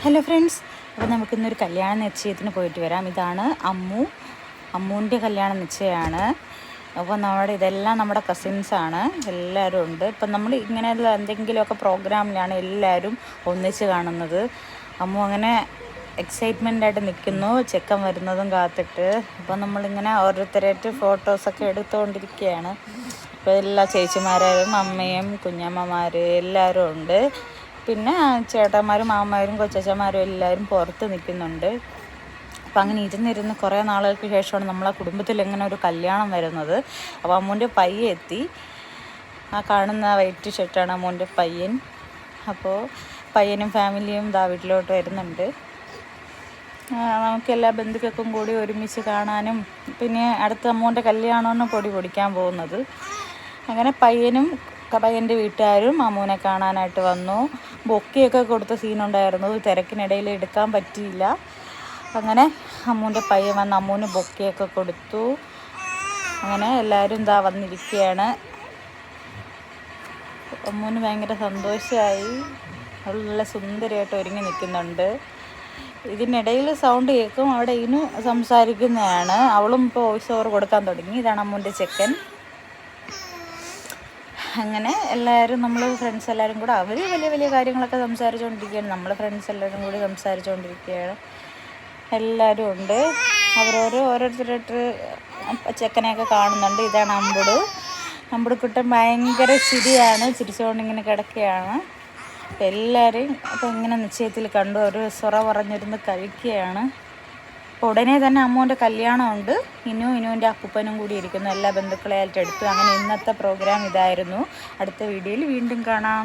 Hello friends, അപ്പോൾ നമുക്കിന്നൊരു കല്യാണ നിശ്ചയത്തിന് പോയിട്ട് വരാം. ഇതാണ് അമ്മൂൻ്റെ കല്യാണ നിശ്ചയമാണ്. അപ്പോൾ ഇതെല്ലാം നമ്മുടെ കസിൻസാണ്, എല്ലാവരും ഉണ്ട്. ഇപ്പം നമ്മൾ ഇങ്ങനെയുള്ള എന്തെങ്കിലുമൊക്കെ പ്രോഗ്രാമിലാണ് എല്ലാവരും ഒന്നിച്ച് കാണുന്നത്. അമ്മു അങ്ങനെ എക്സൈറ്റ്മെൻ്റായിട്ട് നിൽക്കുന്നു, ചെക്കൻ വരുന്നതും കാത്തിട്ട്. അപ്പോൾ നമ്മളിങ്ങനെ ഓരോരുത്തരായിട്ട് ഫോട്ടോസൊക്കെ എടുത്തുകൊണ്ടിരിക്കുകയാണ്. ഇപ്പോൾ എല്ലാ ചേച്ചിമാരും അമ്മയും കുഞ്ഞമ്മമാർ എല്ലാവരും ഉണ്ട്. പിന്നെ ചേട്ടന്മാരും മാമന്മാരും കൊച്ചച്ചന്മാരും എല്ലാവരും പുറത്ത് നിൽക്കുന്നുണ്ട്. അപ്പം അങ്ങനെ ഇരുന്നിരുന്ന് കുറേ നാളുകൾക്ക് ശേഷമാണ് നമ്മളെ കുടുംബത്തിൽ ഇങ്ങനെ ഒരു കല്യാണം വരുന്നത്. അപ്പോൾ അമ്മൂൻ്റെ പയ്യൻ എത്തി. ആ കാണുന്ന വൈറ്റ് ഷർട്ടാണ് അമ്മൂൻ്റെ പയ്യൻ. അപ്പോൾ പയ്യനും ഫാമിലിയും വീട്ടിലോട്ട് വരുന്നുണ്ട്. നമുക്ക് എല്ലാ ബന്ധുക്കൾക്കും കൂടി ഒരുമിച്ച് കാണാനും പിന്നെ അടുത്ത അമ്മൂൻ്റെ കല്യാണമാണ് പൊടി പൊടിക്കാൻ പോകുന്നത്. അങ്ങനെ പയ്യൻ്റെ വീട്ടുകാരും അമ്മൂനെ കാണാനായിട്ട് വന്നു. ബൊക്കെയൊക്കെ കൊടുത്ത സീനുണ്ടായിരുന്നു, തിരക്കിനിടയിൽ എടുക്കാൻ പറ്റിയില്ല. അങ്ങനെ അമ്മൂൻ്റെ പയ്യൻ വന്ന് അമ്മൂന് ബൊക്കെയൊക്കെ കൊടുത്തു. അങ്ങനെ എല്ലാവരും വന്നിരിക്കുകയാണ്. അമ്മൂന് ഭയങ്കര സന്തോഷമായി. അവൾ നല്ല സുന്ദരിയായിട്ട് ഒരുങ്ങി നിൽക്കുന്നുണ്ട്. ഇതിനിടയിൽ സൗണ്ട് കേൾക്കും, അവിടെ ഇനു സംസാരിക്കുന്നതാണ്. അവളും ഇപ്പോൾ വോയിസ് ഓവർ കൊടുക്കാൻ തുടങ്ങി. ഇതാണ് അമ്മൂൻ്റെ ചെക്കൻ. അങ്ങനെ എല്ലാവരും നമ്മൾ ഫ്രണ്ട്സ് എല്ലാവരും കൂടെ അവർ വലിയ വലിയ കാര്യങ്ങളൊക്കെ സംസാരിച്ചുകൊണ്ടിരിക്കുകയാണ്. നമ്മൾ ഫ്രണ്ട്സ് എല്ലാവരും കൂടി സംസാരിച്ചുകൊണ്ടിരിക്കുകയാണ്. എല്ലാവരും ഉണ്ട്. ഓരോരുത്തരായിട്ട് ചെക്കനെയൊക്കെ കാണുന്നുണ്ട്. ഇതാണ് അമ്പുടുക്കുട്ടൻ ഭയങ്കര ചിരിയാണ്, ചിരിച്ചുകൊണ്ടിങ്ങനെ കിടക്കുകയാണ്. അപ്പം എല്ലാവരും അപ്പോൾ ഇങ്ങനെ നിശ്ചയത്തിൽ കണ്ടു, ഒരു സൊറ പറഞ്ഞിരുന്ന് കഴിക്കുകയാണ്. അപ്പോൾ ഉടനെ തന്നെ അമ്മൂൻ്റെ കല്യാണമുണ്ട്. ഇനുവിൻ്റെ അപ്പൂപ്പനും കൂടി ഇരിക്കുന്നു. എല്ലാ ബന്ധുക്കളെയായിട്ട് എടുത്തു. അങ്ങനെ ഇന്നത്തെ പ്രോഗ്രാം ഇതായിരുന്നു. അടുത്ത വീഡിയോയിൽ വീണ്ടും കാണാം.